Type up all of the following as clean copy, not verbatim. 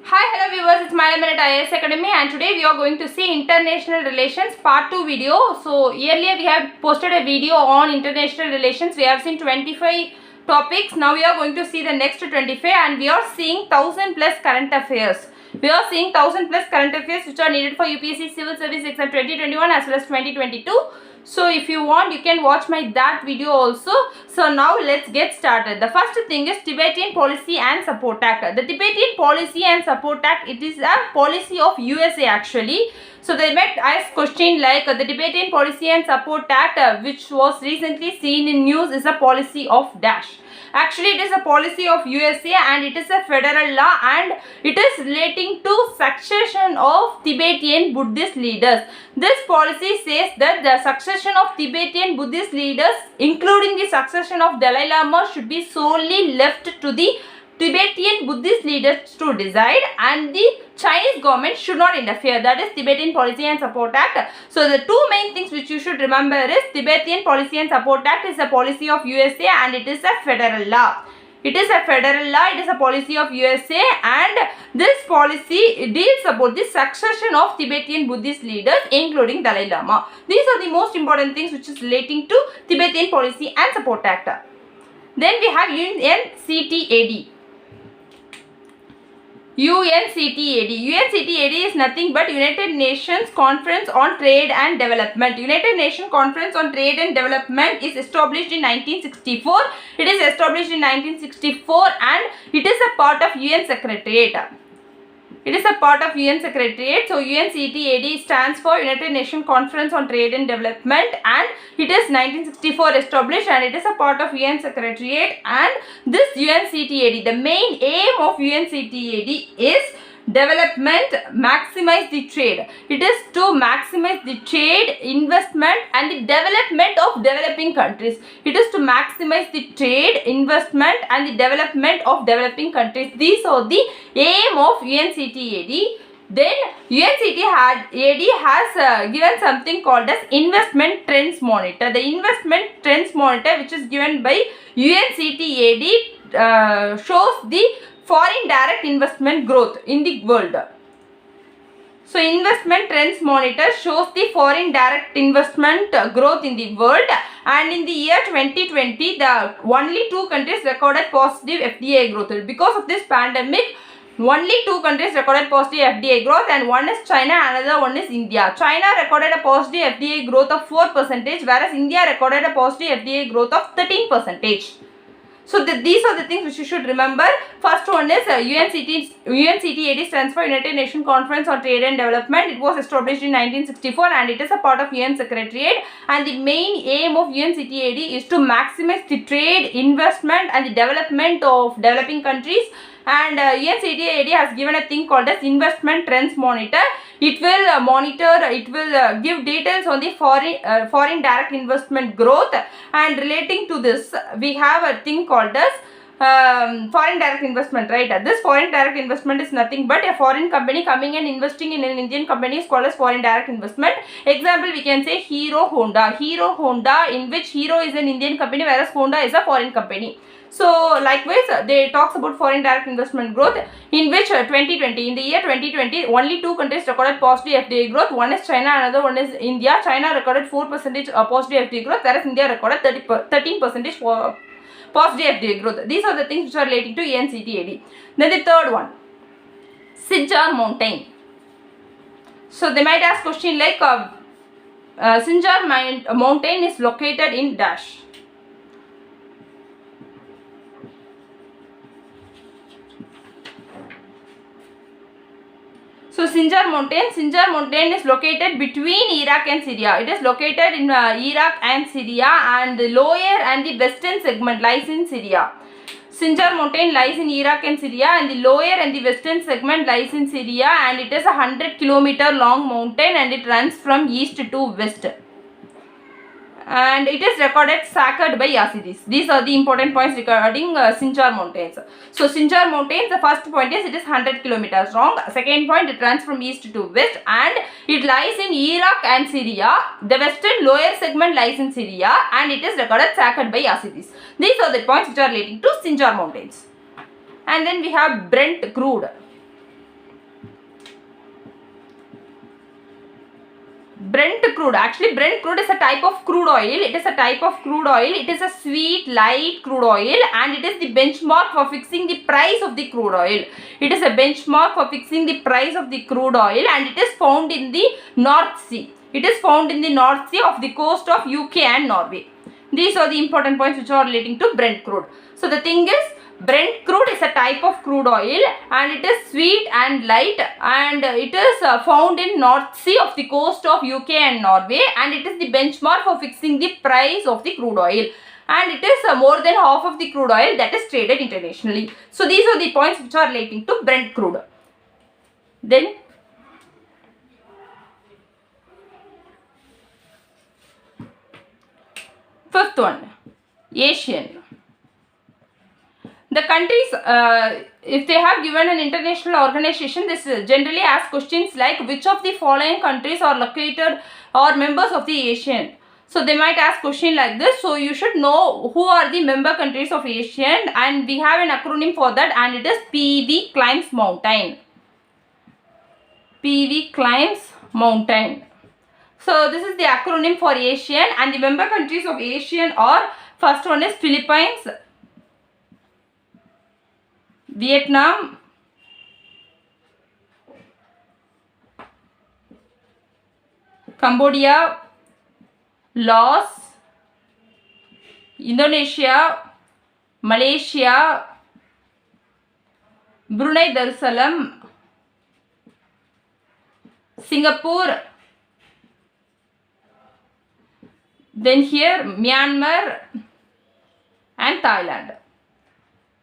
Hi, hello viewers, it's my name at IS Academy and today we are going to see International Relations Part 2 video. So earlier we have posted a video on International Relations. We have seen 25 topics. Now we are going to see the next 25 and we are seeing 1000 plus current affairs. We are seeing 1000 plus current affairs which are needed for UPSC Civil Service Exam 2021 as well as 2022. So if you want, you can watch that video also. So now let's get started. The first thing is Tibetan Policy and Support Act. The Tibetan Policy and Support Act, it is a policy of USA actually. So they might ask question like the Tibetan Policy and Support Act which was recently seen in news is a policy of dash. Actually, it is a policy of USA and it is a federal law and it is relating to succession of Tibetan Buddhist leaders. This policy says that the succession of Tibetan Buddhist leaders, including the succession of Dalai Lama, should be solely left to the Tibetan Buddhist leaders to decide and the Chinese government should not interfere. That is Tibetan Policy and Support Act. So the two main things which you should remember is Tibetan Policy and Support Act is a policy of USA and it is a federal law. It is a federal law, it is a policy of USA and this policy deals about the succession of Tibetan Buddhist leaders including Dalai Lama. These are the most important things which is relating to Tibetan Policy and Support Act. Then we have UNCTAD. UNCTAD is nothing but United Nations Conference on Trade and Development. United Nations Conference on Trade and Development is established in 1964. It is established in 1964 and it is a part of UN Secretariat. It is a part of UN Secretariat. So UNCTAD stands for United Nations Conference on Trade and Development and it is 1964 established and it is a part of UN Secretariat. And this UNCTAD, the main aim of UNCTAD is development, maximize the trade. It is to maximize the trade, investment and the development of developing countries. It is to maximize the trade, investment and the development of developing countries. These are the aim of UNCTAD. Then UNCTAD has given something called as Investment Trends Monitor. The Investment Trends Monitor which is given by UNCTAD shows the foreign direct investment growth in the world. So Investment Trends Monitor shows the foreign direct investment growth in the world and in the year 2020 the only two countries recorded positive FDI growth. Because of this pandemic, only two countries recorded positive FDI growth and one is China, another one is India. China recorded a positive FDI growth of 4% whereas India recorded a positive FDI growth of 13%. So these are the things which you should remember. First one is UNCTAD stands for United Nations Conference on Trade and Development. It was established in 1964 and it is a part of UN Secretariat and the main aim of UNCTAD is to maximize the trade, investment and the development of developing countries. And UNCTAD has given a thing called as Investment Trends Monitor. It will give details on the foreign direct investment growth, and relating to this we have a thing called as foreign direct investment, right? This foreign direct investment is nothing but a foreign company coming and investing in an Indian company is called as foreign direct investment. Example, we can say Hero Honda, in which Hero is an Indian company whereas Honda is a foreign company. So likewise they talks about foreign direct investment growth in which in the year 2020 only two countries recorded positive FDI growth. One is China, another one is India. China recorded 4% positive FDI growth whereas India recorded 13% for positive FDI growth. These are the things which are relating to UNCTAD. Then the third one, Sinjar Mountain. So they might ask question like Sinjar Mountain is located in dash. So Sinjar Mountain is located between Iraq and Syria. It is located in Iraq and Syria and the lower and the western segment lies in Syria. Sinjar Mountain lies in Iraq and Syria and the lower and the western segment lies in Syria and it is a 100-kilometer long mountain and it runs from east to west. And it is recorded sacred by Yazidis. These are the important points regarding Sinjar Mountains. So Sinjar Mountains, the first point is it is 100 kilometers long. Second point, it runs from east to west and it lies in Iraq and Syria. The western lower segment lies in Syria and it is recorded sacred by Yazidis. These are the points which are relating to Sinjar Mountains. And then we have Brent Crude. Brent crude. Actually, Brent crude is a type of crude oil. It is a type of crude oil. It is a sweet, light crude oil, and it is the benchmark for fixing the price of the crude oil. It is a benchmark for fixing the price of the crude oil, and it is found in the North Sea. It is found in the North Sea of the coast of UK and Norway. These are the important points which are relating to Brent crude. So the thing is, Brent crude is a type of crude oil, and it is sweet and light, and it is found in North Sea of the coast of UK and Norway, and it is the benchmark for fixing the price of the crude oil, and it is more than half of the crude oil that is traded internationally. So these are the points which are relating to Brent crude. Then fifth one, Asian. The countries, if they have given an international organization, this generally asks questions like which of the following countries are located or members of the ASEAN. So they might ask question like this. So you should know who are the member countries of ASEAN, and we have an acronym for that, and it is PV climbs mountain. PV climbs mountain. So this is the acronym for ASEAN, and the member countries of ASEAN are, first one is Philippines, Vietnam, Cambodia, Laos, Indonesia, Malaysia, Brunei Darussalam, Singapore, then here Myanmar and Thailand.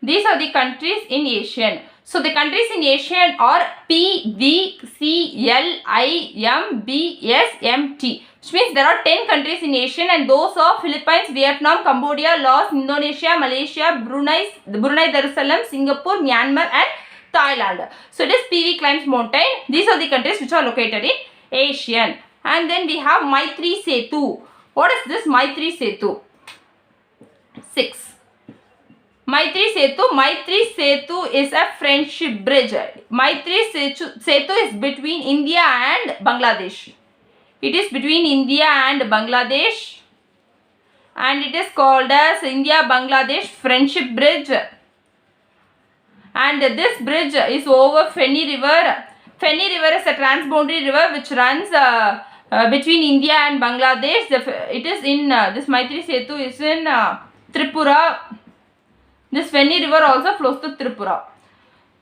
These are the countries in ASEAN. So the countries in ASEAN are PVCLIMBSMT, which means there are 10 countries in ASEAN, and those are Philippines, Vietnam, Cambodia, Laos, Indonesia, Malaysia, Brunei Darussalam, Singapore, Myanmar and Thailand. So it is PV climbs mountain. These are the countries which are located in ASEAN. And then we have Maitri Setu. What is this Maitri Setu? 6. Maitri Setu is a friendship bridge. Maitri Setu is between India and Bangladesh. It is between India and Bangladesh, and it is called as India-Bangladesh Friendship Bridge. And this bridge is over Feni River. Feni River is a transboundary river which runs between India and Bangladesh. It is in this Maitri Setu is in Tripura. This Feni river also flows to Tripura.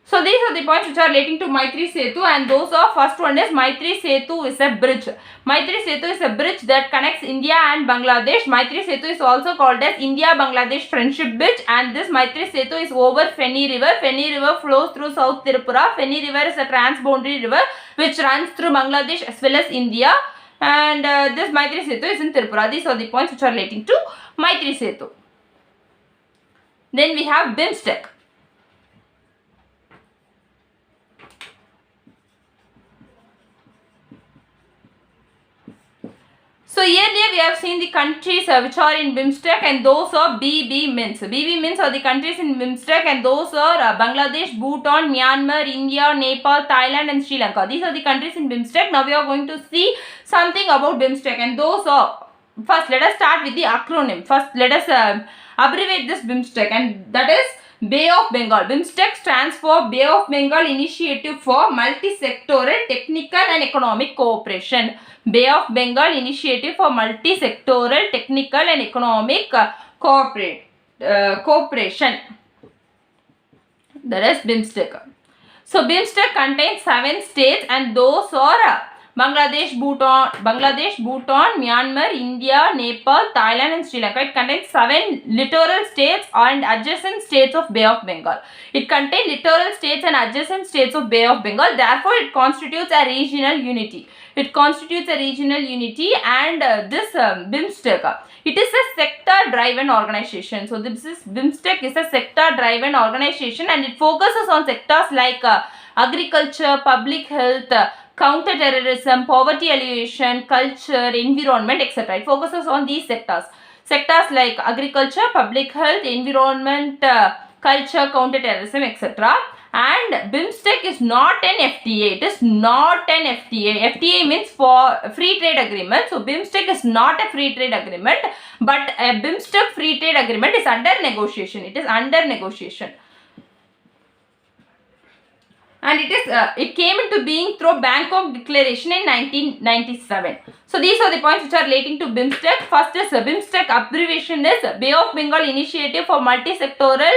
So these are the points which are relating to Maitri Setu, and those are, first one is Maitri Setu is a bridge. Maitri Setu is a bridge that connects India and Bangladesh. Maitri Setu is also called as India-Bangladesh Friendship Bridge, and this Maitri Setu is over Feni River. Feni River flows through South Tripura. Feni River is a transboundary river which runs through Bangladesh as well as India, and this Maitri Setu is in Tripura. These are the points which are relating to Maitri Setu. Then we have BIMSTEC. So earlier we have seen the countries which are in BIMSTEC, and those are BB means. BB means are the countries in BIMSTEC, and those are Bangladesh, Bhutan, Myanmar, India, Nepal, Thailand and Sri Lanka. These are the countries in BIMSTEC. Now we are going to see something about BIMSTEC, and those are, first let us start with the acronym. First let us abbreviate this BIMSTEC, and that is Bay of Bengal. BIMSTEC stands for Bay of Bengal Initiative for Multi-Sectoral Technical and Economic Cooperation. Bay of Bengal Initiative for Multi-Sectoral Technical and Economic Cooperation. That is BIMSTEC. So BIMSTEC contains 7 states, and those are Bangladesh, Bhutan, Myanmar, India, Nepal, Thailand and Sri Lanka. It contains 7 littoral states and adjacent states of Bay of Bengal. It contains littoral states and adjacent states of Bay of Bengal. Therefore, it constitutes a regional unity. And this BIMSTEC, it is a sector-driven organization. So this is BIMSTEC is a sector-driven organization, and it focuses on sectors like agriculture, public health, counter-terrorism, poverty alleviation, culture, environment, etc. It focuses on these sectors. Sectors like agriculture, public health, environment, culture, counter-terrorism, etc. And BIMSTEC is not an FTA. It is not an FTA. FTA means for free trade agreement. So BIMSTEC is not a free trade agreement, but a BIMSTEC free trade agreement is under negotiation. It is under negotiation. And it came into being through Bangkok Declaration in 1997. So these are the points which are relating to BIMSTEC. First is BIMSTEC abbreviation is Bay of Bengal Initiative for Multi-Sectoral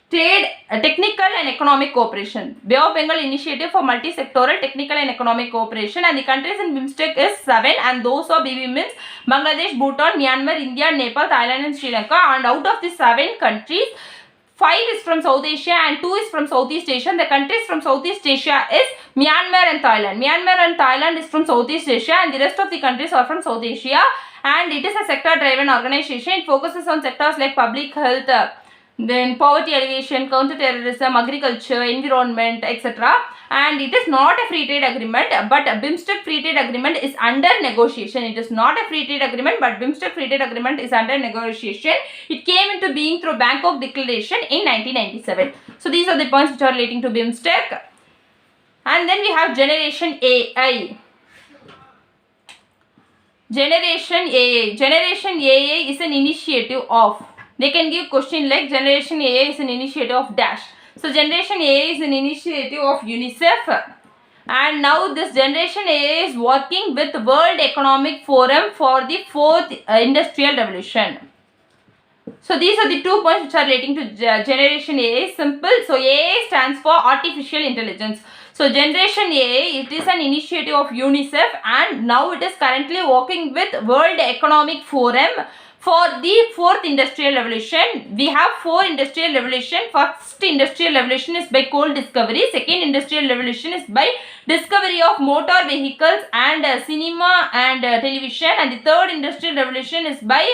Trade, Technical and Economic Cooperation. Bay of Bengal Initiative for Multi-Sectoral Technical and Economic Cooperation, and the countries in BIMSTEC is 7, and those are BB means Bangladesh, Bhutan, Myanmar, India, Nepal, Thailand and Sri Lanka. And out of the 7 countries, 5 is from South Asia and 2 is from Southeast Asia. The countries from Southeast Asia is Myanmar and Thailand. Myanmar and Thailand is from Southeast Asia, and the rest of the countries are from South Asia. And it is a sector-driven organization. It focuses on sectors like public health, then poverty alleviation, counter-terrorism, agriculture, environment, etc. And it is not a free trade agreement, but a BIMSTEC free trade agreement is under negotiation. It is not a free trade agreement, but BIMSTEC free trade agreement is under negotiation. It came into being through Bangkok Declaration in 1997. So these are the points which are relating to BIMSTEC. And then we have Generation AI. Generation AA. Generation AA is an initiative of, they can give question like Generation AA is an initiative of dash. So Generation AA is an initiative of UNICEF, and now this Generation AA is working with World Economic Forum for the 4th Industrial Revolution. So these are the 2 points which are relating to Generation AA. Simple. So AA stands for Artificial Intelligence. So Generation AA, it is an initiative of UNICEF, and now it is currently working with World Economic Forum for the 4th Industrial Revolution. We have 4 Industrial Revolution. First Industrial Revolution is by coal discovery. Second Industrial Revolution is by discovery of motor vehicles and cinema and television. And the 3rd Industrial Revolution is by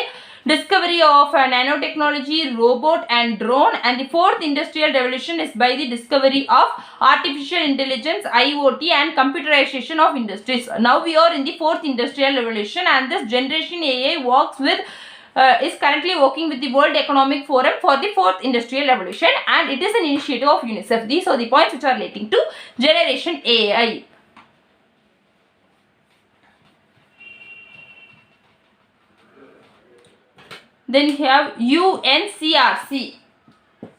discovery of nanotechnology, robot and drone. And the 4th Industrial Revolution is by the discovery of artificial intelligence, IoT and computerization of industries. Now we are in the 4th Industrial Revolution, and this Generation AA works with is currently working with the World Economic Forum for the 4th Industrial Revolution, and it is an initiative of UNICEF. These are the points which are relating to Generation AI. Then we have UNCRC.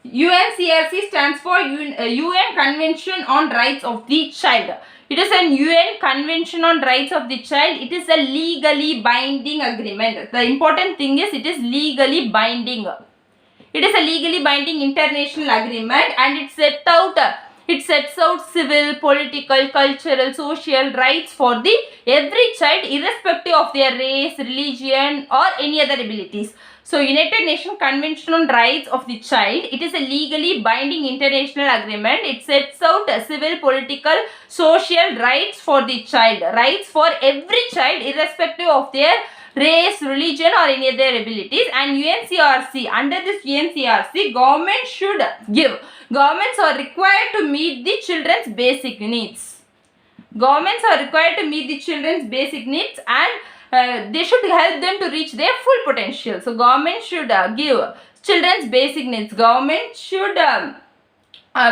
UNCRC stands for UN Convention on Rights of the Child. It is an UN Convention on Rights of the Child. It is a legally binding agreement. The important thing is it is legally binding. It is a legally binding international agreement, and it sets out civil, political, cultural, social rights for the every child irrespective of their race, religion or any other abilities. So United Nations Convention on Rights of the Child, it is a legally binding international agreement. It sets out civil, political, social rights for the child, rights for every child irrespective of their race, religion or any other abilities. And UNCRC, under this UNCRC, governments are required to meet the children's basic needs. Governments are required to meet the children's basic needs, and they should help them to reach their full potential. So government should give children's basic needs. Government should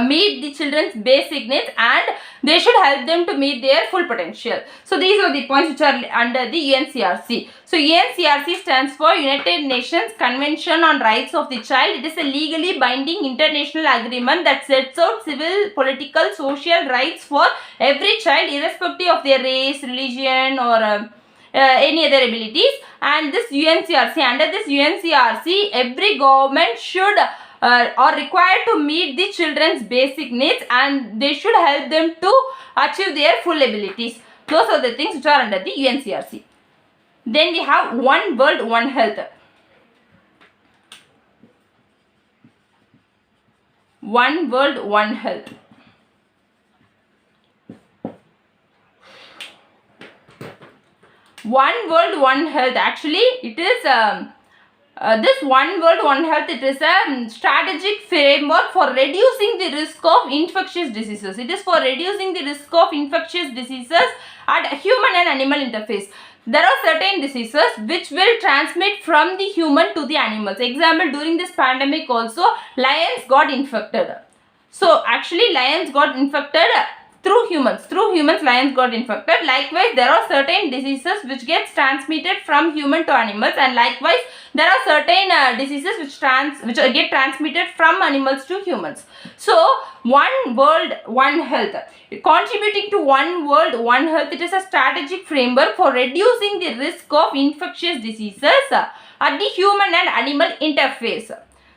meet the children's basic needs, and they should help them to meet their full potential. So these are the points which are under the UNCRC. So UNCRC stands for United Nations Convention on Rights of the Child. It is a legally binding international agreement that sets out civil, political, social rights for every child irrespective of their race, religion or any other abilities. And this UNCRC, under this UNCRC, every government should are required to meet the children's basic needs, and they should help them to achieve their full abilities. Those are the things which are under the UNCRC. Then we have One World, One Health. One World, One Health. One World, One Health. Actually, it is this One World, One Health. It is a strategic framework for reducing the risk of infectious diseases. It is for reducing the risk of infectious diseases at human and animal interface. there are certain diseases which will transmit from the human to the animals. Example, during this pandemic also, lions got infected. So actually lions got infected through humans. Lions got infected. Likewise, there are certain diseases which gets transmitted from human to animals, and likewise there are certain diseases which get transmitted from animals to humans. So one world, one health. Contributing to one world, one health, it is a strategic framework for reducing the risk of infectious diseases at the human and animal interface.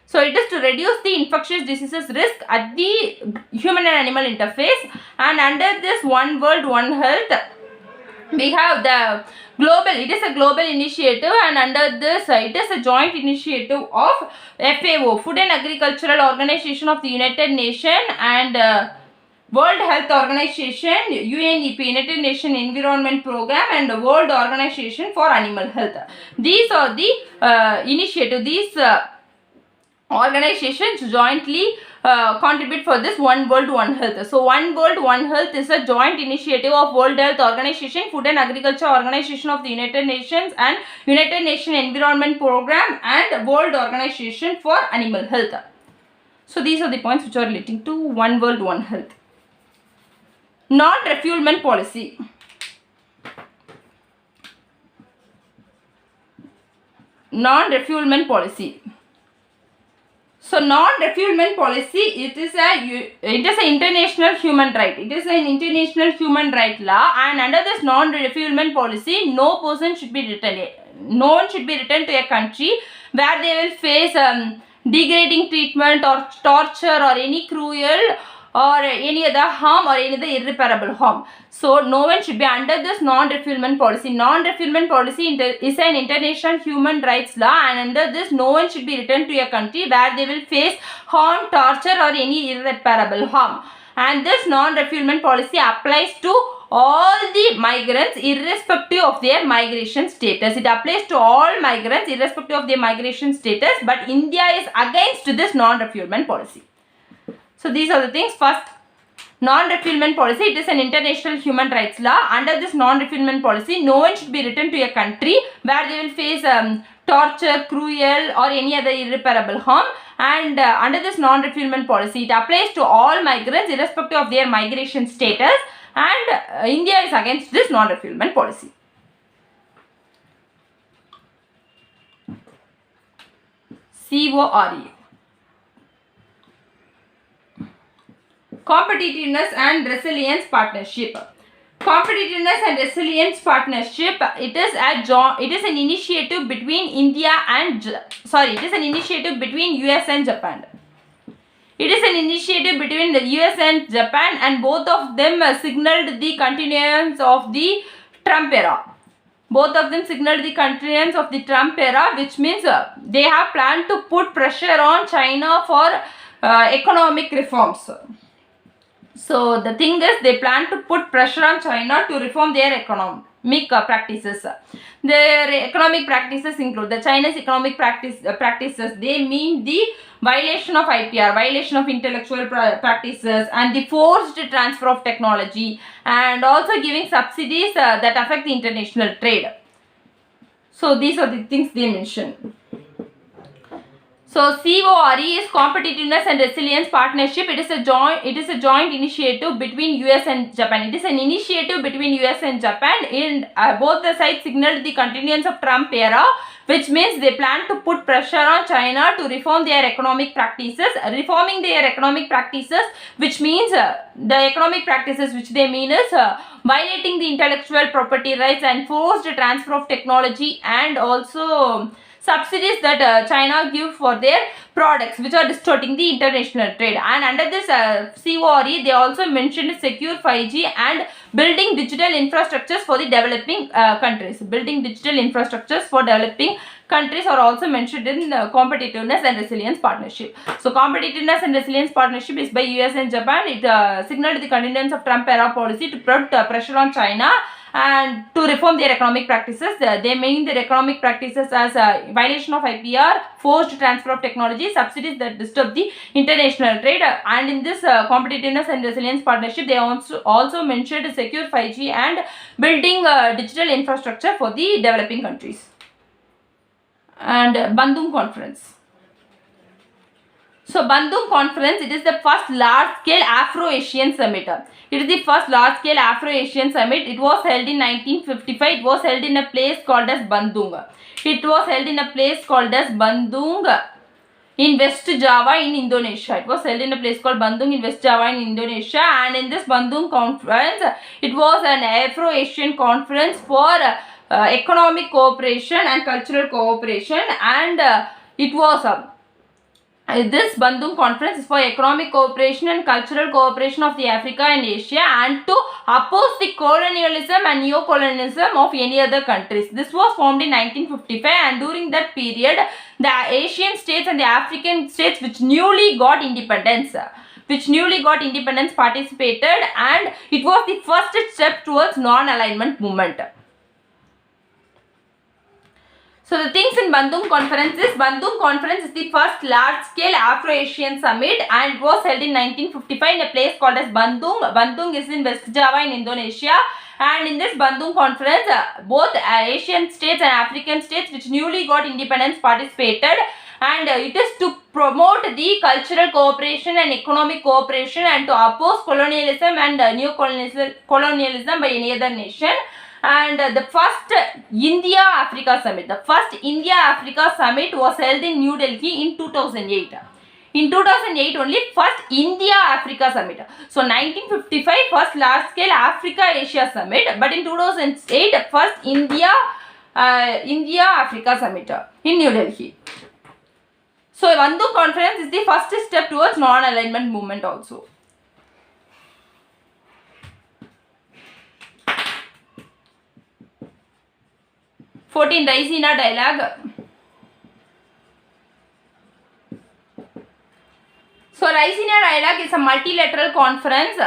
So it is to reduce the infectious diseases risk at the human and animal interface. And under this one world, one health, we have the global, it is a global initiative, and under this it is a joint initiative of FAO, Food and Agricultural Organization of the United Nations, and World Health Organization, UNEP, United Nations Environment Program, and the World Organization for Animal Health. These are the initiative. These organizations jointly contribute for this one world, one health. So one world, one health is a joint initiative of World Health Organization, Food and Agriculture Organization of the United Nations, and United Nations Environment Program, and World Organization for Animal Health. So these are the points which are relating to one world, one health. Non-refoulement policy. Non-refoulement policy. So non-refoulement policy, it is an international human right. It is an international human right law, and under this non-refoulement policy, no one should be returned to a country where they will face degrading treatment or torture or any cruel or any other harm or any other irreparable harm. So no one should be under this non-refoulement policy. Non-refoulement policy is an international human rights law, and under this no one should be returned to a country where they will face harm, torture or any irreparable harm. And this non-refoulement policy applies to all the migrants irrespective of their migration status. It applies to all migrants irrespective of their migration status, but India is against this non-refoulement policy. So these are the things. First, non-refoulement policy, it is an international human rights law. Under this non-refoulement policy, no one should be returned to a country where they will face torture, cruel or any other irreparable harm. And under this non-refoulement policy, it applies to all migrants irrespective of their migration status, and India is against this non-refoulement policy. CORE. Competitiveness and Resilience Partnership. Competitiveness and Resilience Partnership, it is an initiative between US and Japan. It is an initiative between the US and Japan, and both of them signaled the continuance of the Trump era. Which means they have planned to put pressure on China for economic reforms. So the thing is, they plan to put pressure on China to reform their economic practices. Their economic practices include the China's economic practices. They mean the violation of IPR, violation of intellectual practices, and the forced transfer of technology, and also giving subsidies that affect the international trade. So these are the things they mention. So CORE is Competitiveness and Resilience Partnership. It is a joint initiative between US and Japan. It is an initiative between US and Japan. In both the sides signaled the continuance of Trump era, which means they plan to put pressure on China to reform their economic practices. Reforming their economic practices, which means the economic practices which they mean is violating the intellectual property rights and forced transfer of technology, and also subsidies that China give for their products which are distorting the international trade. And under this CORE, they also mentioned secure 5G and building digital infrastructures for the developing countries. Building digital infrastructures for developing countries are also mentioned in Competitiveness and Resilience Partnership. So Competitiveness and Resilience Partnership is by US and Japan. It signaled the continuance of Trump era policy to put pressure on China, and to reform their economic practices. They mean their economic practices as violation of IPR, forced transfer of technology, subsidies that disturb the international trade, and in this competitiveness and resilience partnership, they also mentioned secure 5G and building digital infrastructure for the developing countries. And Bandung Conference. So Bandung Conference, it is the first large-scale Afro-Asian summit. It is the first large-scale Afro-Asian summit. It was held in 1955. It was held in a place called as Bandung. It was held in a place called as Bandung in West Java in Indonesia. It was held in a place called Bandung in West Java in Indonesia. And in this Bandung Conference, it was an Afro-Asian conference for economic cooperation and cultural cooperation. And it was this Bandung Conference is for economic cooperation and cultural cooperation of the Africa and Asia, and to oppose the colonialism and neo-colonialism of any other countries. This was formed in 1955, and during that period, the Asian states and the African states which newly got independence participated, and it was the first step towards non-alignment movement. So the things in Bandung Conference is the first large-scale Afro-Asian summit, and it was held in 1955 in a place called as Bandung. Bandung is in West Java in Indonesia, and in this Bandung Conference, both Asian states and African states which newly got independence participated, and it is to promote the cultural cooperation and economic cooperation and to oppose colonialism and neo-colonialism by any other nation. And the first India-Africa Summit. The first India-Africa Summit was held in New Delhi in 2008. In 2008 only, first India-Africa Summit. So 1955, first large-scale Africa-Asia Summit. But in 2008, first India-Africa Summit in New Delhi. So Bandung Conference is the first step towards non-alignment movement also. 14. Raisina Dialogue. So Raisina Dialogue is a multilateral conference.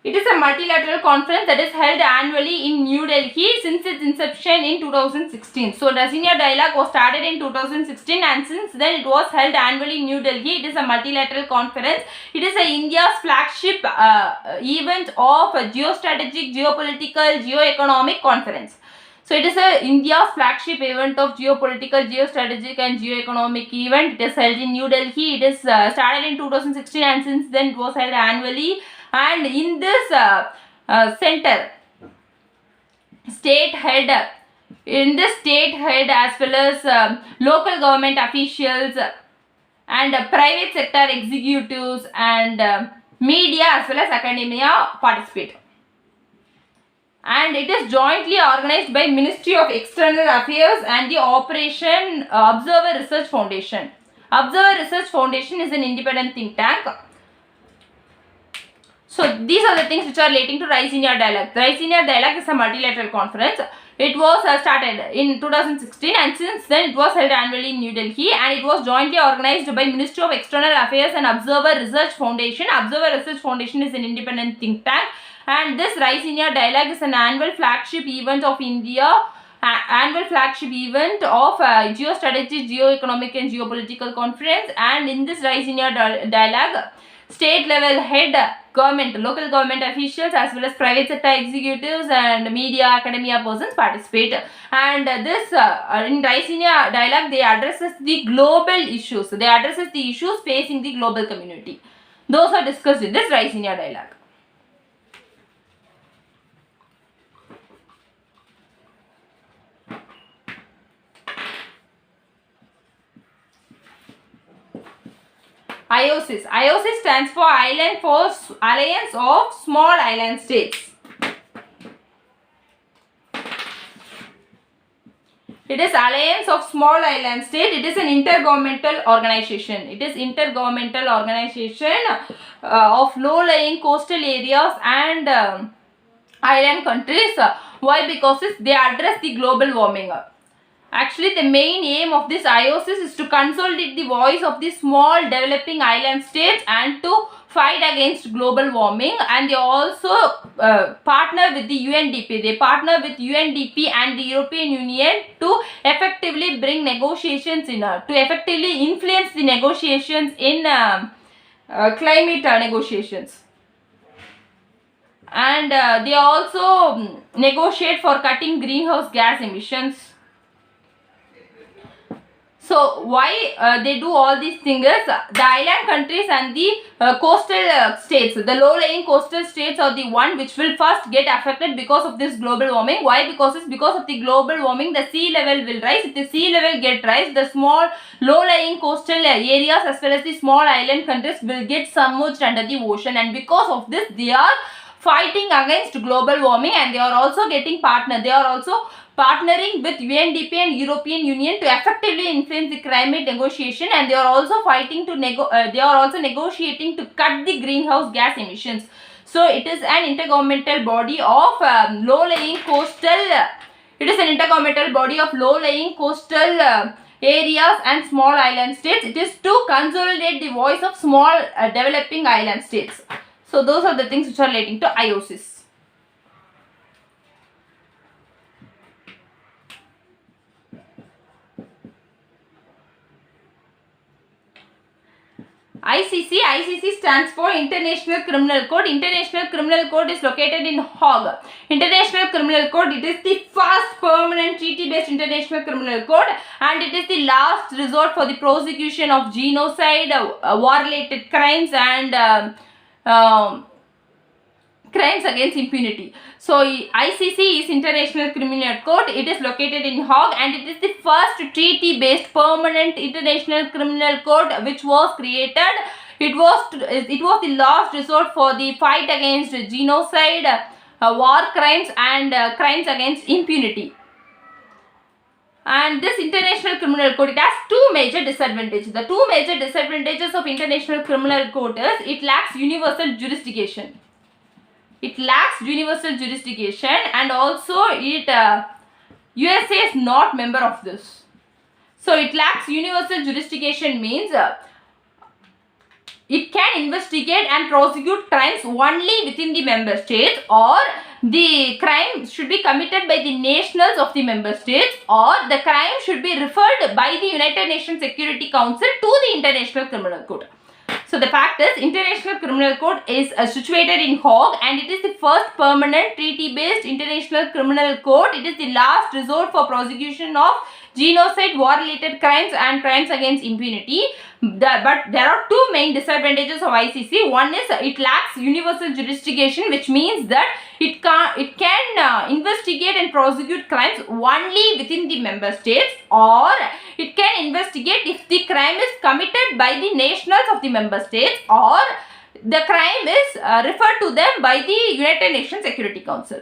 It is a multilateral conference that is held annually in New Delhi since its inception in 2016. So Raisina Dialogue was started in 2016, and since then it was held annually in New Delhi. It is a multilateral conference. It is India's flagship event of a geostrategic, geopolitical, geoeconomic conference. So it is India's flagship event of geopolitical, geostrategic and geoeconomic event. It is held in New Delhi. It is started in 2016, and since then it was held annually. And in this center, state head as well as local government officials and private sector executives and media as well as academia participate. And it is jointly organized by Ministry of External Affairs and the Operation Observer Research Foundation. Observer Research Foundation is an independent think tank. So these are the things which are relating to Rise in Your Dialogue. Rise in Your Dialogue is a multilateral conference. It was started in 2016, and since then it was held annually in New Delhi, and it was jointly organized by Ministry of External Affairs and Observer Research Foundation. Observer Research Foundation is an independent think tank, and this Rise in Your Dialogue is an annual flagship event of India, geostrategy, geoeconomic and geopolitical conference. And in this Rise in Your Dialogue, state level head government, local government officials as well as private sector executives and media, academia persons participate. And this in Rise in Your Dialogue, they addresses the global issues. They addresses the issues facing the global community. Those are discussed in this Rise in Your Dialogue. IOSIS. IOSIS stands for Alliance of Small Island States. It is Alliance of Small Island States. It is an intergovernmental organization. It is intergovernmental organization of low-lying coastal areas and island countries. Why? Because they address the global warming. Actually, the main aim of this IOSIS is to consolidate the voice of the small developing island states and to fight against global warming, and they also partner with the UNDP. They partner with UNDP and the European Union to effectively bring negotiations to effectively influence the negotiations in climate negotiations. And they also negotiate for cutting greenhouse gas emissions. So why they do all these things is the island countries and the coastal states, the low-lying coastal states are the one which will first get affected because of this global warming. Why? Because it's because of the global warming, the sea level will rise. If the sea level get rise, the small low-lying coastal areas as well as the small island countries will get submerged under the ocean, and because of this they are fighting against global warming, and they are also getting partner. They are also partnering with UNDP and European Union to effectively influence the climate negotiation, and they are also fighting to they are also negotiating to cut the greenhouse gas emissions. So it is an intergovernmental body of low-lying coastal. It is an intergovernmental body of low-lying coastal areas and small island states. It is to consolidate the voice of small developing island states. So those are the things which are relating to IOCs. ICC stands for International Criminal Code. International Criminal Code is located in Hague. International Criminal Code, it is the first permanent treaty-based international criminal code, and it is the last resort for the prosecution of genocide, war-related crimes, and crimes against impunity. So ICC is International Criminal Court. It is located in Hague, and it is the first treaty-based permanent international criminal court which was created. It was the last resort for the fight against genocide, war crimes, and crimes against impunity. And this International Criminal Code, it has two major disadvantages. The two major disadvantages of International Criminal Code is it lacks universal jurisdiction. It lacks universal jurisdiction, and also USA is not member of this. So it lacks universal jurisdiction means it can investigate and prosecute crimes only within the member states, or the crime should be committed by the nationals of the member states, or the crime should be referred by the United Nations Security Council to the International Criminal Court. So the fact is, International Criminal Court is situated in Hague, and it is the first permanent treaty-based international criminal court. It is the last resort for prosecution of genocide, war-related crimes, and crimes against impunity. But there are two main disadvantages of ICC. One is it lacks universal jurisdiction, which means that it can investigate and prosecute crimes only within the member states, or it can investigate if the crime is committed by the nationals of the member states, or the crime is referred to them by the United Nations Security Council.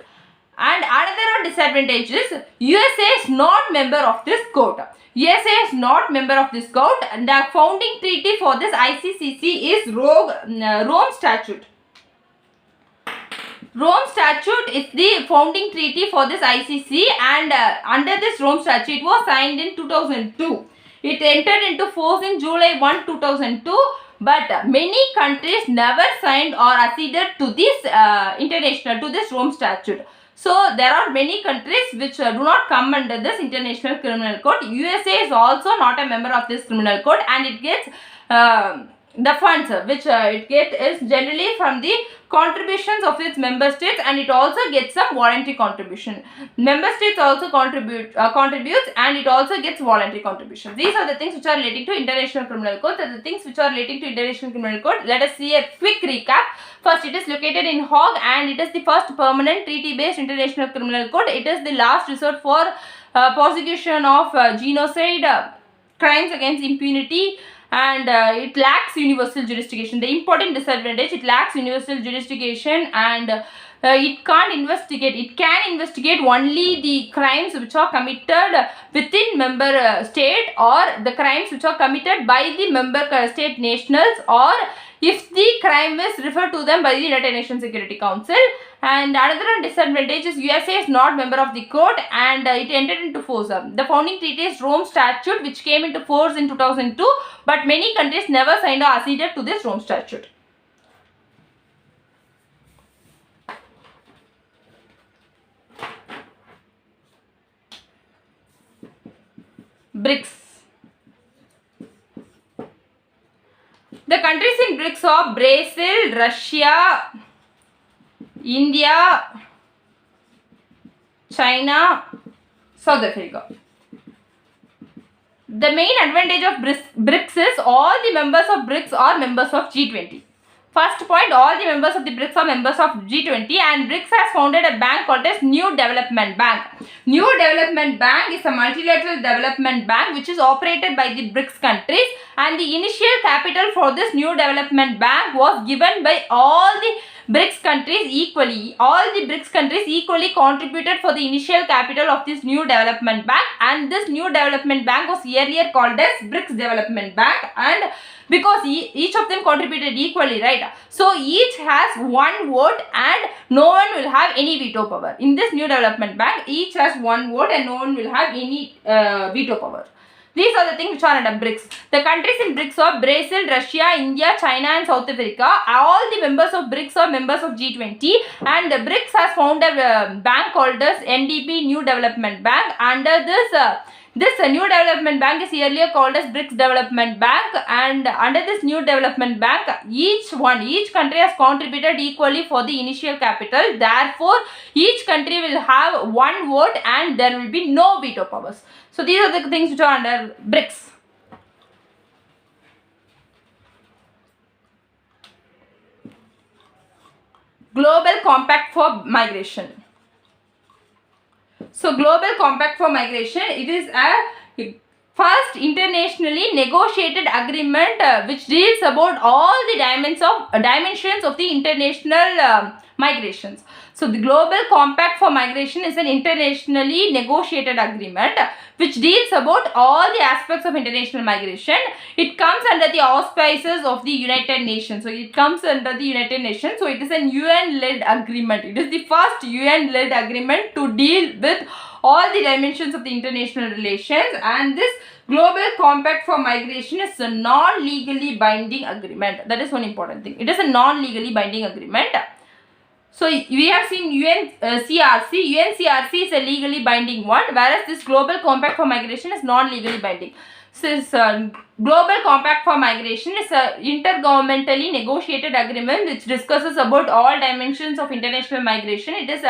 And another disadvantage is USA is not member of this court. USA is not member of this court, and the founding treaty for this ICCC is Rome Statute. Rome Statute is the founding treaty for this ICC, and under this Rome Statute, it was signed in 2002. It entered into force in July 1, 2002, but many countries never signed or acceded to this to this Rome Statute. So there are many countries which do not come under this International Criminal Court. USA is also not a member of this criminal court, and it gets the funds which it gets is generally from the contributions of its member states, and it also gets some voluntary contribution. Member states also contributes, and it also gets voluntary contribution. These are the things which are relating to International Criminal Court. And the things which are relating to International Criminal Court, let us see a quick recap. First, it is located in Hague, and it is the first permanent treaty-based International Criminal Court. It is the last resort for prosecution of genocide, crimes against impunity, and it lacks universal jurisdiction. The important disadvantage, it lacks universal jurisdiction, and it can't investigate. It can investigate only the crimes which are committed within member state, or the crimes which are committed by the member state nationals, or if the crime is referred to them by the United Nations Security Council. And another disadvantage is USA is not member of the court, and it entered into force. The founding treaty is Rome Statute, which came into force in 2002, but many countries never signed or acceded to this Rome Statute. BRICS. The countries in BRICS are Brazil, Russia, India, China, South Africa. The main advantage of BRICS is all the members of BRICS are members of G20. First point, all the members of the BRICS are members of G20, and BRICS has founded a bank called as New Development Bank. New Development Bank is a multilateral development bank which is operated by the BRICS countries, and the initial capital for this New Development Bank was given by all the BRICS countries equally. All the BRICS countries equally contributed for the initial capital of this New Development Bank, and this New Development Bank was earlier called as BRICS Development Bank, and because each of them contributed equally, right? So each has one vote and no one will have any veto power. In this New Development Bank, each has one vote and no one will have any veto power. These are the things which are under BRICS. The countries in BRICS are Brazil, Russia, India, China and South Africa. All the members of BRICS are members of G20, and BRICS has founded a bank called as NDB New Development Bank. Under this New Development Bank is earlier called as BRICS Development Bank, and under this New Development Bank, each country has contributed equally for the initial capital. Therefore, each country will have one vote and there will be no veto powers. So these are the things which are under BRICS. Global Compact for Migration. So Global Compact for Migration, it is a first internationally negotiated agreement which deals about all the dimensions of the international migrations. So the Global Compact for Migration is an internationally negotiated agreement which deals about all the aspects of international migration. It comes under the auspices of the United Nations. So it comes under the United Nations. So it is an UN-led agreement. It is the first UN-led agreement to deal with all the dimensions of the international relations, and this Global Compact for Migration is a non-legally binding agreement. That is one important thing. It is a non-legally binding agreement. So we have seen UNCRC. UNCRC is a legally binding one, whereas this Global Compact for Migration is non-legally binding. So this Global Compact for Migration is a intergovernmentally negotiated agreement which discusses about all dimensions of international migration. It is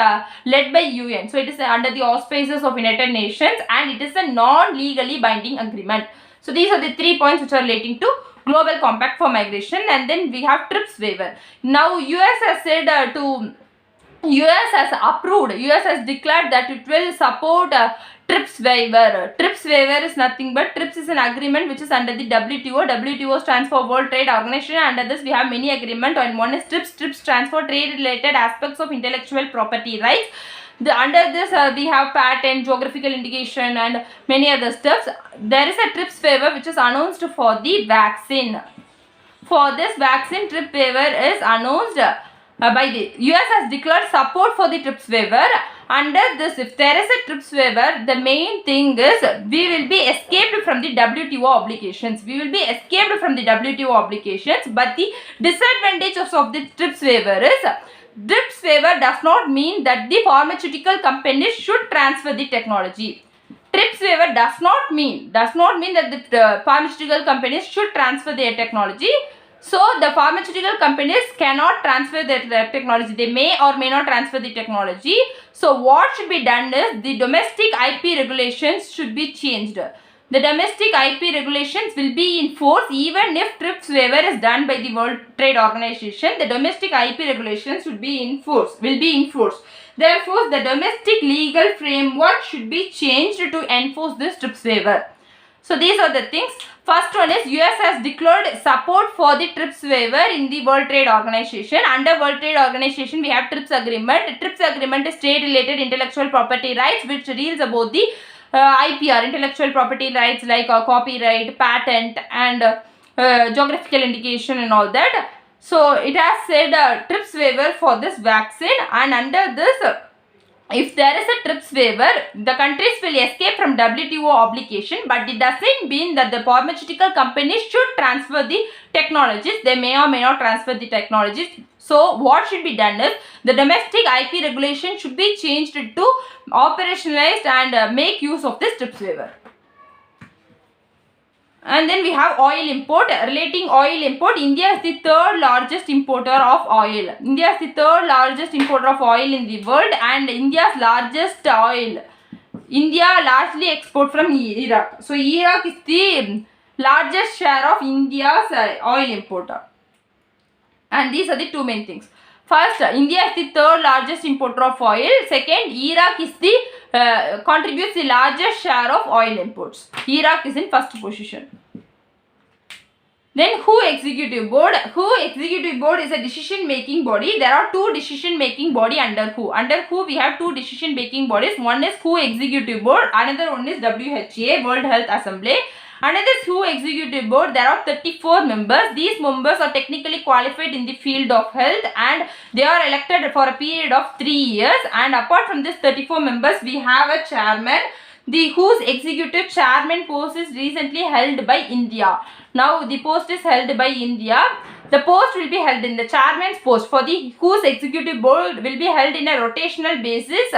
led by UN. So it is under the auspices of United Nations, and it is a non-legally binding agreement. So these are the 3 points which are relating to Global Compact for Migration. And then we have TRIPS waiver. Now US has said US has declared that it will support TRIPS waiver. TRIPS waiver is nothing but TRIPS is an agreement which is under the WTO. WTO stands for World Trade Organization. Under this we have many agreements, and one is TRIPS. TRIPS stands for trade related aspects of intellectual property rights. Under this we have patent, geographical indication and many other stuffs. There is a TRIPS waiver which is announced for the vaccine. For this vaccine, TRIPS waiver is announced by the US has declared support for the TRIPS waiver. Under this, if there is a TRIPS waiver, the main thing is we will be escaped from the WTO obligations. We will be escaped from the WTO obligations, but the disadvantages of the TRIPS waiver is TRIPS waiver does not mean that the pharmaceutical companies should transfer the technology. TRIPS waiver does not mean that the pharmaceutical companies should transfer their technology. So the pharmaceutical companies cannot transfer their technology. They may or may not transfer the technology. So what should be done is the domestic IP regulations should be changed. The domestic IP regulations will be in force even if TRIPS waiver is done by the World Trade Organization. The domestic IP regulations will be in force. Therefore, the domestic legal framework should be changed to enforce this TRIPS waiver. So these are the things. First one is US has declared support for the TRIPS waiver in the World Trade Organization. Under World Trade Organization, we have TRIPS agreement. TRIPS agreement is trade-related intellectual property rights, which deals about the IPR, intellectual property rights like copyright, patent and geographical indication and all that. So it has said TRIPS waiver for this vaccine, and under this, if there is a TRIPS waiver, the countries will escape from WTO obligation, but it doesn't mean that the pharmaceutical companies should transfer the technologies. They may or may not transfer the technologies. So what should be done is the domestic IP regulation should be changed to operationalize and make use of this TRIPS waiver. And then we have oil import. Relating oil import, India is the third largest importer of oil. India is the third largest importer of oil in the world, and India's largest oil. India largely export from Iraq. So Iraq is the largest share of India's oil importer. And these are the two main things. First, India is the third largest importer of oil. Second, Iraq is the contributes the largest share of oil imports. Iraq is in first position. Then WHO Executive Board. WHO Executive Board is a decision making body. There are two decision making body under WHO. Under WHO we have two decision making bodies. One is WHO Executive Board. Another one is WHA, World Health Assembly. Under this WHO Executive Board, there are 34 members. These members are technically qualified in the field of health, and they are elected for a period of 3 years. And apart from this 34 members, we have a chairman. The WHO's executive chairman post is recently held by India. Now the post is held by India. The post will be held in the chairman's post for the WHO's executive board will be held in a rotational basis.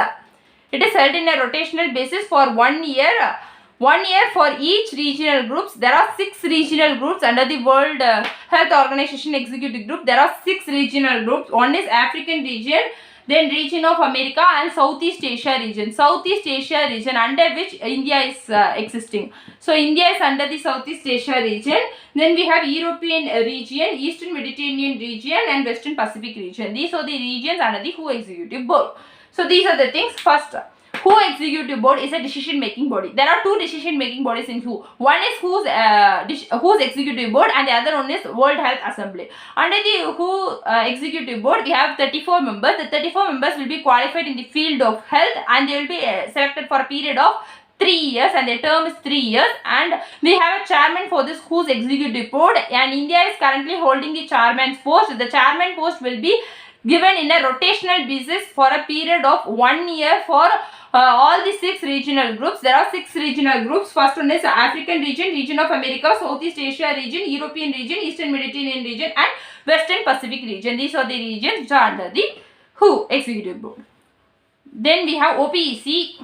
It is held in a rotational basis for 1 year. 1 year for each regional groups. There are 6 regional groups under the World Health Organization Executive Group. There are 6 regional groups. One is African region, then region of America, and Southeast Asia region. Southeast Asia region under which India is existing. So India is under the Southeast Asia region. Then we have European region, Eastern Mediterranean region, and Western Pacific region. These are the regions under the WHO Executive Board. So these are the things. First, WHO Executive Board is a decision making body. There are two decision making bodies in WHO. One is WHO's Executive Board, and the other one is World Health Assembly. Under the WHO Executive Board, we have 34 members. The 34 members will be qualified in the field of health, and they will be selected for a period of 3 years, and their term is 3 years. And we have a chairman for this WHO's Executive Board, and India is currently holding the chairman's post. The chairman post will be given in a rotational basis for a period of 1 year for all the 6 regional groups. There are 6 regional groups. First one is African region, region of America, Southeast Asia region, European region, Eastern Mediterranean region, and Western Pacific region. These are the regions which are under the WHO Executive Board. Then we have OPEC.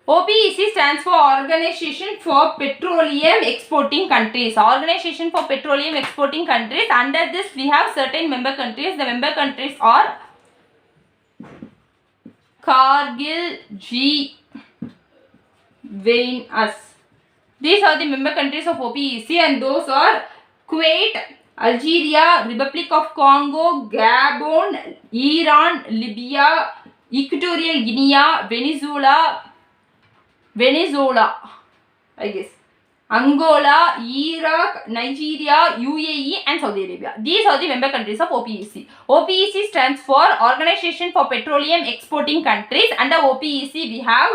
OPEC stands for Organization for Petroleum Exporting Countries. Organization for Petroleum Exporting Countries. Under this we have certain member countries. The member countries are Cargill, G, Vainus. These are the member countries of OPEC, and those are Kuwait, Algeria, Republic of Congo, Gabon, Iran, Libya, Equatorial Guinea, Venezuela, I guess, Angola, Iraq, Nigeria, UAE, and Saudi Arabia. These are the member countries of OPEC. OPEC stands for Organization for Petroleum Exporting Countries. Under OPEC, we have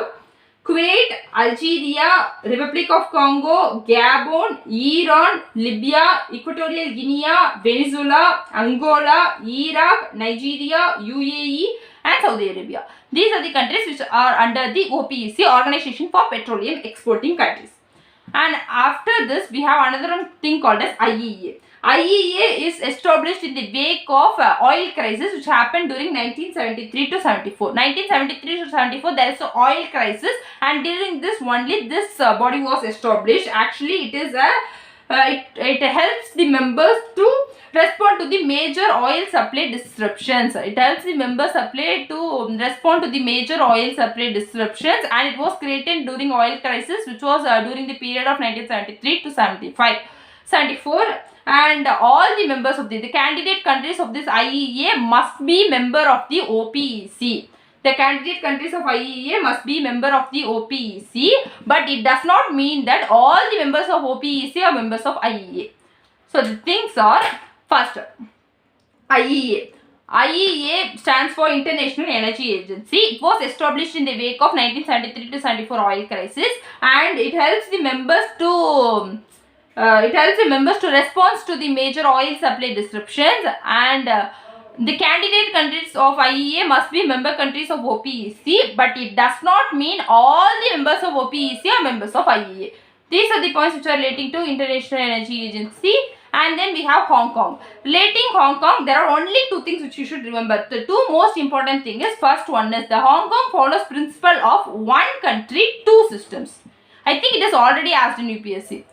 Kuwait, Algeria, Republic of Congo, Gabon, Iran, Libya, Equatorial Guinea, Venezuela, Angola, Iraq, Nigeria, UAE, and Saudi Arabia. These are the countries which are under the OPEC, Organization for Petroleum Exporting Countries. And after this, we have another thing called as IEA. IEA is established in the wake of oil crisis which happened during 1973 to 74. 1973 to 74, there is an oil crisis, and during this only this body was established. Actually, it is a it helps the members to respond to the major oil supply disruptions. It helps the members supply to respond to the major oil supply disruptions, and it was created during oil crisis, which was during the period of 1973 to 74. And all the members of the candidate countries of this IEA must be member of the OPEC. The candidate countries of IEA must be member of the OPEC, but it does not mean that all the members of OPEC are members of IEA. So the things are, first, IEA. IEA stands for International Energy Agency. It was established in the wake of 1973 to 74 oil crisis, and it helps the members to respond to the major oil supply disruptions, and the candidate countries of IEA must be member countries of OPEC, but it does not mean all the members of OPEC are members of IEA. These are the points which are relating to International Energy Agency. And then we have Hong Kong. Relating Hong Kong, there are only 2 things which you should remember. The 2 most important things is, first one is the Hong Kong follows principle of one country, 2 systems. I think it is already asked in UPSC.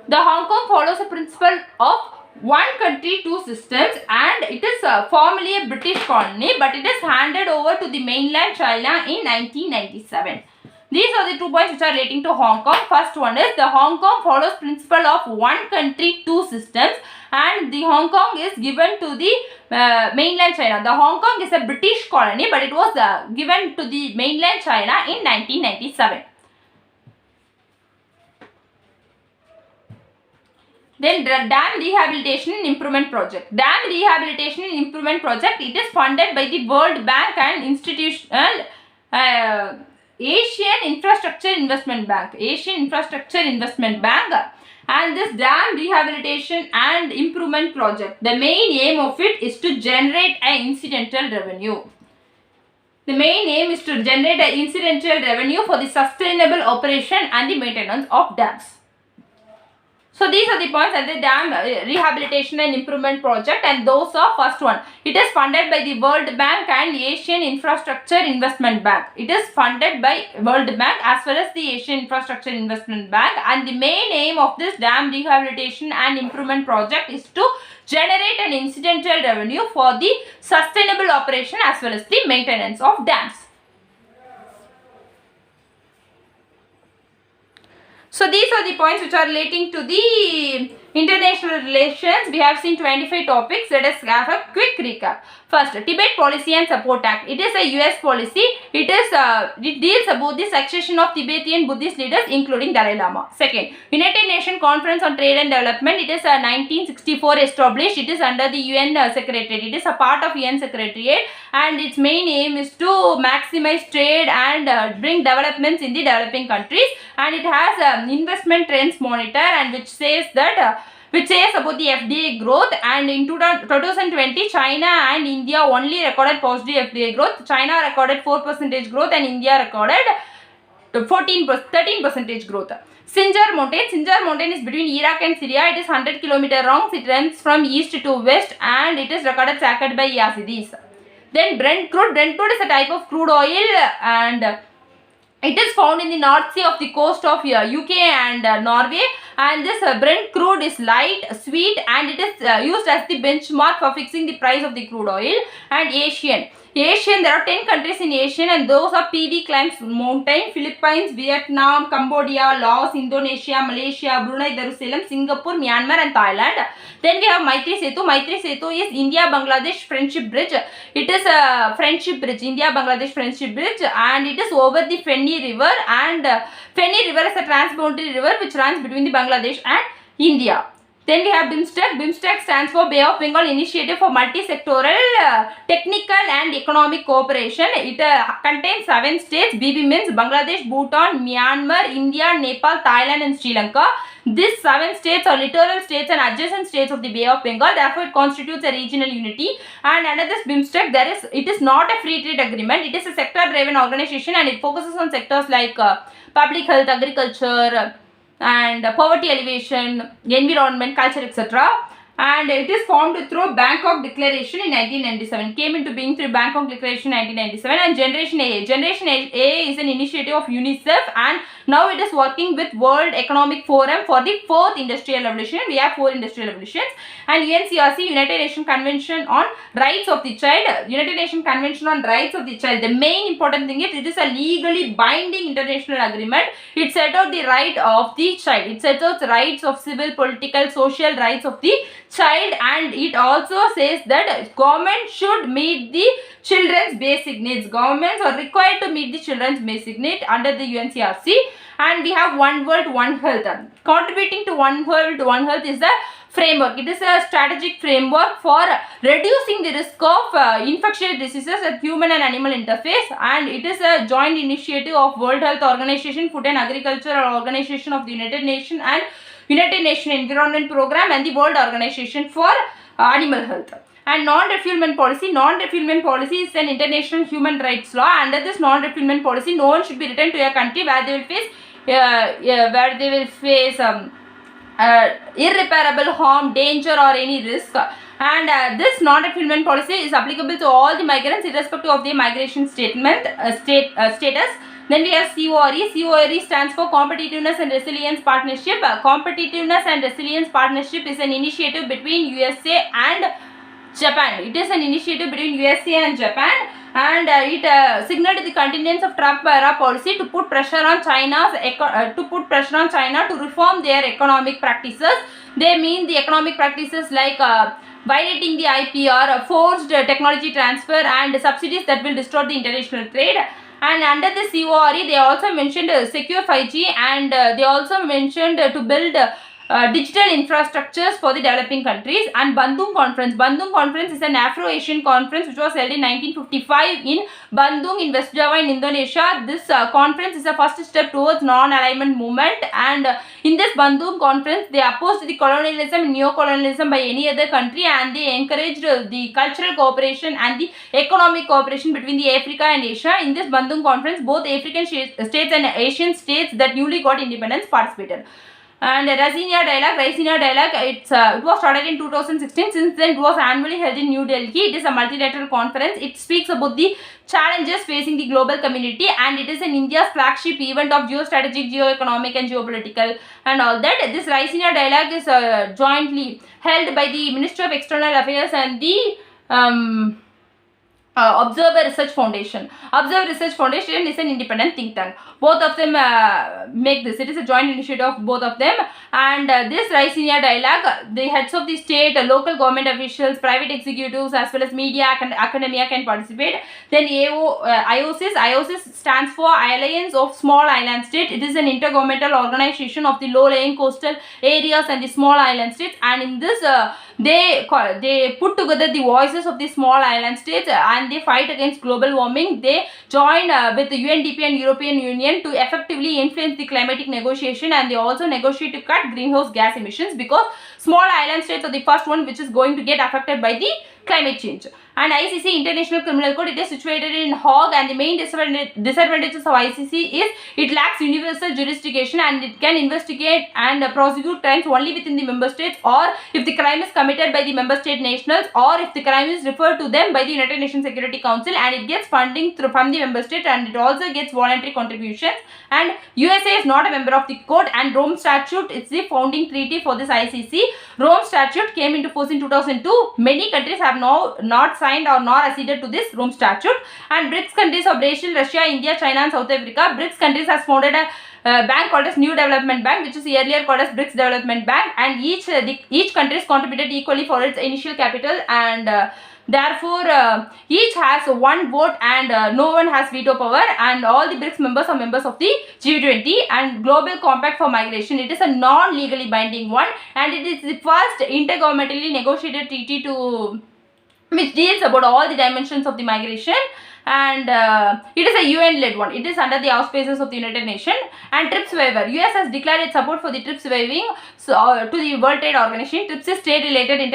The Hong Kong follows a principle of one country, two systems, and it is formerly a British colony, but it is handed over to the mainland China in 1997. These are the 2 points which are relating to Hong Kong. First one is the Hong Kong follows principle of one country, two systems, and the Hong Kong is given to the mainland China. The Hong Kong is a British colony, but it was given to the mainland China in 1997. Then Dam Rehabilitation and Improvement Project. Dam Rehabilitation and Improvement Project, it is funded by the World Bank and Institutional Asian Infrastructure Investment Bank. Asian Infrastructure Investment Bank. And this Dam Rehabilitation and Improvement Project, the main aim of it is to generate an incidental revenue. The main aim is to generate an incidental revenue for the sustainable operation and the maintenance of dams. So these are the points at the Dam Rehabilitation and Improvement Project, and those are first one. It is funded by the World Bank and Asian Infrastructure Investment Bank. It is funded by World Bank as well as the Asian Infrastructure Investment Bank, and the main aim of this Dam Rehabilitation and Improvement Project is to generate an incidental revenue for the sustainable operation as well as the maintenance of dams. So these are the points which are relating to the international relations. We have seen 25 topics. Let us have a quick recap. First, Tibet Policy and Support Act. It is a US policy. It deals about the succession of Tibetan Buddhist leaders, including Dalai Lama. Second, United Nations Conference on Trade and Development. It is 1964 established. It is under the UN Secretariat. It is a part of UN Secretariat, and its main aim is to maximize trade and bring developments in the developing countries. And it has an investment trends monitor, and which says about the FDI growth, and in 2020 China and India only recorded positive FDI growth. China recorded 4% growth and India recorded 13% growth. Sinjar Mountain is between Iraq and Syria. It is 100 km long. It runs from east to west, and it is recorded sacked by Yazidis. Then Brent Crude is a type of crude oil, and it is found in the North Sea of the coast of UK and Norway, and this Brent Crude is light, sweet, and it is used as the benchmark for fixing the price of the crude oil. And Asian, there are 10 countries in Asian, and those are PV climbs mountain: Philippines, Vietnam, Cambodia, Laos, Indonesia, Malaysia, Brunei Darussalam, Singapore, Myanmar, and Thailand. Then we have Maitri Setu. Maitri Setu is India-Bangladesh Friendship Bridge. It is a friendship bridge, India-Bangladesh Friendship Bridge, and it is over the Feni River. And Feni River is a transboundary river which runs between the Bangladesh and India. Then we have BIMSTEC. BIMSTEC stands for Bay of Bengal Initiative for Multi-Sectoral Technical and Economic Cooperation. It contains 7 states. BB means Bangladesh, Bhutan, Myanmar, India, Nepal, Thailand, and Sri Lanka. These 7 states are littoral states and adjacent states of the Bay of Bengal. Therefore, it constitutes a regional unity. And under this BIMSTEC, it is not a free trade agreement. It is a sector-driven organization, and it focuses on sectors like public health, agriculture, and poverty alleviation, environment, culture, etc. And it is formed through Bangkok Declaration in 1997. Came into being through Bangkok Declaration in 1997. And Generation A. Generation A is an initiative of UNICEF, and now it is working with World Economic Forum for the 4th Industrial Revolution. We have 4 Industrial Revolutions. And UNCRC, United Nations Convention on Rights of the Child. United Nations Convention on Rights of the Child. The main important thing is it is a legally binding international agreement. It sets out the right of the child. It sets out the rights of civil, political, social rights of the child, and it also says that government should meet the children's basic needs. Governments are required to meet the children's basic needs under the UNCRC. And we have One World, One Health. Contributing to One World, One Health is the framework. It is a strategic framework for reducing the risk of infectious diseases at human and animal interface, and it is a joint initiative of World Health Organization, Food and Agriculture Organization of the United Nations, and United Nations Environment Program, and the World Organization for Animal Health. And non-refoulement policy. Non-refoulement policy is an international human rights law. Under this non-refoulement policy, no one should be returned to a country where they will face irreparable harm, danger, or any risk. And this non-refoulement policy is applicable to all the migrants irrespective of their migration status. Then we have CORE. CORE stands for Competitiveness and Resilience Partnership. Competitiveness and Resilience Partnership is an initiative between USA and Japan. It is an initiative between USA and Japan, and it signaled the continuance of Trump era policy to put pressure on China to reform their economic practices. They mean the economic practices like violating the IPR, forced technology transfer, and subsidies that will distort the international trade. And under the CORE, they also mentioned secure 5G, and they also mentioned to build digital infrastructures for the developing countries. And Bandung Conference. Bandung Conference is an Afro-Asian conference which was held in 1955 in Bandung in West Java in Indonesia. This conference is a first step towards non-alignment movement, and in this Bandung Conference, they opposed the colonialism and neo-colonialism by any other country, and they encouraged the cultural cooperation and the economic cooperation between the Africa and Asia. In this Bandung Conference, both African states and Asian states that newly got independence participated. And Raisina Dialogue, it was started in 2016. Since then, it was annually held in New Delhi. It is a multilateral conference. It speaks about the challenges facing the global community, and it is an India's flagship event of geostrategic, geoeconomic, and geopolitical and all that. This Raisina Dialogue is jointly held by the Ministry of External Affairs and the Observer Research Foundation. Observer Research Foundation is an independent think tank. Both of them make this. It is a joint initiative of both of them. And this Raisina Dialogue, the heads of the state, local government officials, private executives, as well as media and academia can participate. Then IOSIS. IOSIS stands for Alliance of Small Island States. It is an intergovernmental organization of the low-lying coastal areas and the small island states. And in this, they put together the voices of the small island states, and they fight against global warming. They join with the UNDP and European Union to effectively influence the climatic negotiation, and they also negotiate to cut greenhouse gas emissions, because small island states are the first one which is going to get affected by the climate change. And ICC, International Criminal Court, it is situated in Hague, and the main disadvantages of ICC is it lacks universal jurisdiction, and it can investigate and prosecute crimes only within the member states, or if the crime is committed by the member state nationals, or if the crime is referred to them by the United Nations Security Council, and it gets funding from the member state, and it also gets voluntary contributions. And USA is not a member of the court, and Rome Statute is the founding treaty for this ICC. Rome Statute came into force in 2002. Many countries have now not signed or not acceded to this Rome Statute. And BRICS countries of Brazil, Russia, India, China, and South Africa. BRICS countries has founded a bank called as New Development Bank, which is earlier called as BRICS Development Bank, and each country is contributed equally for its initial capital, and therefore each has one vote, and no one has veto power, and all the BRICS members are members of the G20. And Global Compact for Migration, it is a non-legally binding one, and it is the first intergovernmentally negotiated treaty which deals about all the dimensions of the migration, and it is a UN-led one. It is under the auspices of the United Nations. And TRIPS waiver, US has declared its support for the TRIPS waiving to the World Trade Organization. TRIPS is trade-related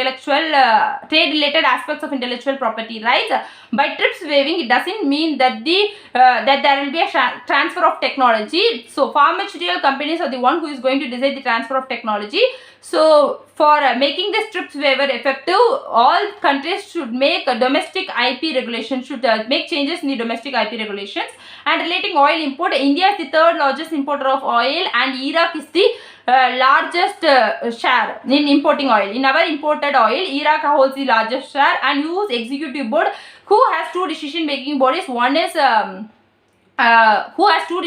aspects of intellectual property rights. By TRIPS waiving, it doesn't mean that that there will be a transfer of technology. So pharmaceutical companies are the one who is going to decide the transfer of technology. So for making this TRIPS waiver effective, all countries should make a domestic IP regulation, should make changes in the domestic IP regulations. And relating oil import, India is the third largest importer of oil, and Iraq is the largest share in importing oil. In our imported oil, Iraq holds the largest share, and whose executive board, who has two decision making bodies. One is WHO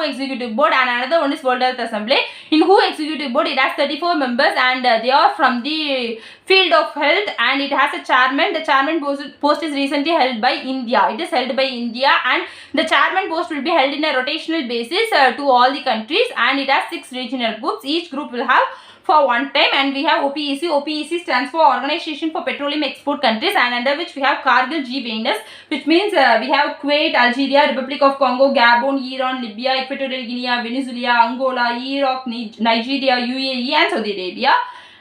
Executive Board, and another one is World Health Assembly. In WHO Executive Board, it has 34 members, and they are from the field of health, and it has a chairman. The chairman post is recently held by India. It is held by India, and the chairman post will be held in a rotational basis to all the countries, and it has 6 regional groups. Each group will have for one time, and we have OPEC. OPEC stands for Organization for Petroleum Export Countries, and under which we have Cargill G-Venus, which means we have Kuwait, Algeria, Republic of Congo, Gabon, Iran, Libya, Equatorial Guinea, Venezuela, Angola, Iraq, Nigeria, UAE, and Saudi Arabia.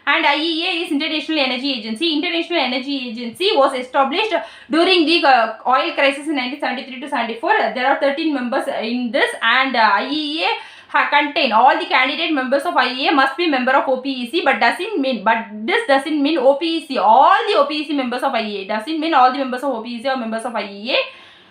And IEA is International Energy Agency. International Energy Agency was established during the oil crisis in 1973 to 74. There are 13 members in this, and IEA contain all the candidate members of IEA must be member of OPEC, but this doesn't mean OPEC, all the OPEC members of IEA. Doesn't mean all the members of OPEC are members of IEA.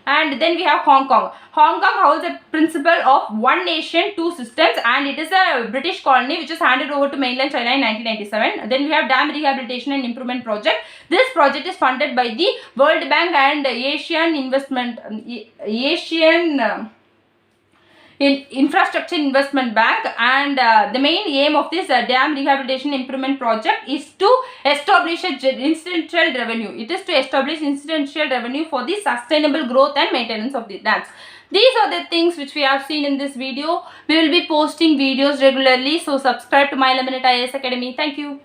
And then we have Hong Kong. Hong Kong holds a principle of one nation, two systems, and it is a British colony which was handed over to mainland China in 1997. Then we have Dam Rehabilitation and Improvement Project. This project is funded by the World Bank and Infrastructure Investment Bank, and the main aim of this dam rehabilitation improvement project is to establish a incidental revenue. It is to establish incidental revenue for the sustainable growth and maintenance of the dams. These are the things which we have seen in this video. We will be posting videos regularly, so subscribe to My Lemonade IAS Academy. Thank you.